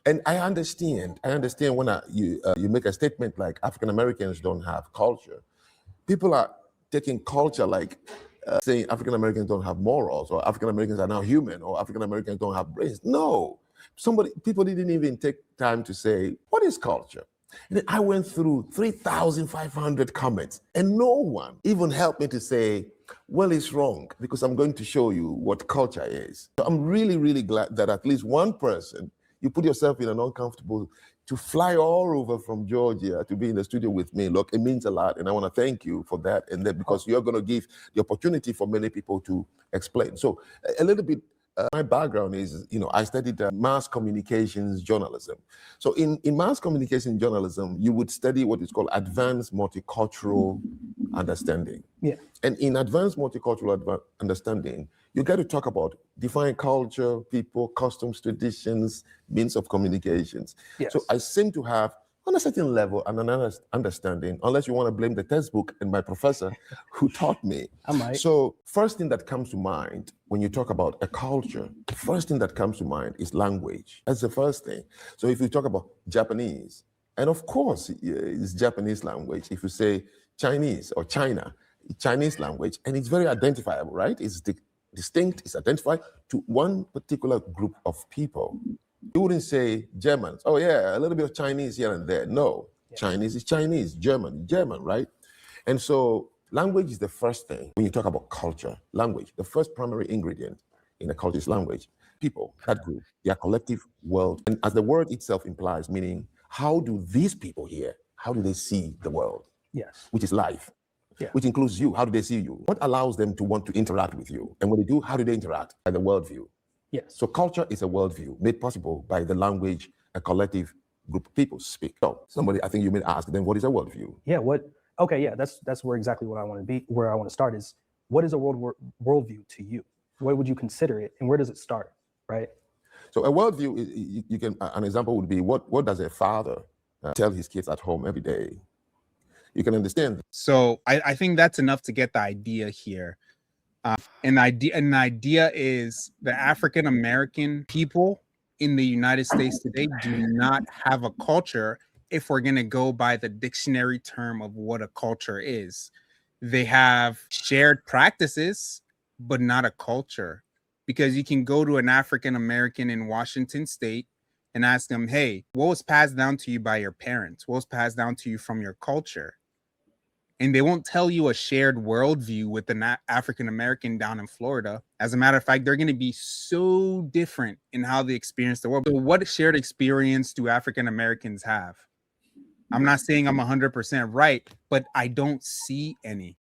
And I understand when you make a statement like African Americans don't have culture. People are taking culture like saying African Americans don't have morals, or African Americans are now human, or African Americans don't have brains. No, people didn't even take time to say, what is culture? And then I went through 3,500 comments, and no one even helped me to say, well, it's wrong, because I'm going to show you what culture is. So I'm really, really glad that at least one person, you put yourself in an uncomfortable, to fly all over from Georgia to be in the studio with me. Look, it means a lot, and I want to thank you for that. And then because you're going to give the opportunity for many people to explain. So a little bit, my background is, I studied mass communications journalism. So in mass communication journalism, you would study what is called advanced multicultural understanding. Yeah. And in advanced multicultural understanding, you got to talk about define culture, people, customs, traditions, means of communications. Yes. So I seem to have, on a certain level, an understanding, unless you want to blame the textbook and my professor who taught me. I might. So first thing that comes to mind when you talk about a culture, the first thing that comes to mind is language. That's the first thing. So if you talk about Japanese, and of course it's Japanese language. If you say Chinese or China, Chinese language, and it's very identifiable, right? It's distinct, it's identified to one particular group of people. You wouldn't say Germans. Oh yeah, a little bit of Chinese here and there. No, yeah. Chinese is Chinese, German, right? And so language is the first thing when you talk about culture. Language, the first primary ingredient in a culture is language. People, that group, their collective world. And as the word itself implies, meaning how do these people here, how do they see the world? Yes. Which is life. Yeah. Which includes you. How do they see you? What allows them to want to interact with you? And when they do, how do they interact? By the worldview. Yes. So culture is a worldview made possible by the language a collective group of people speak. So somebody, I think you may ask, then what is a worldview? Yeah. Okay. Yeah. That's where exactly what I want to be. Where I want to start is, what is a worldview to you? What would you consider it, and where does it start? Right. So a worldview, you can. An example would be what does a father tell his kids at home every day? You can understand. So I think that's enough to get the idea here. And the idea is the African American people in the United States today do not have a culture. If we're going to go by the dictionary term of what a culture is, they have shared practices, but not a culture. Because you can go to an African American in Washington State and ask them, hey, what was passed down to you by your parents? What was passed down to you from your culture? And they won't tell you a shared worldview with an African American down in Florida. As a matter of fact, they're going to be so different in how they experience the world. So what shared experience do African Americans have? I'm not saying I'm 100% right, but I don't see any.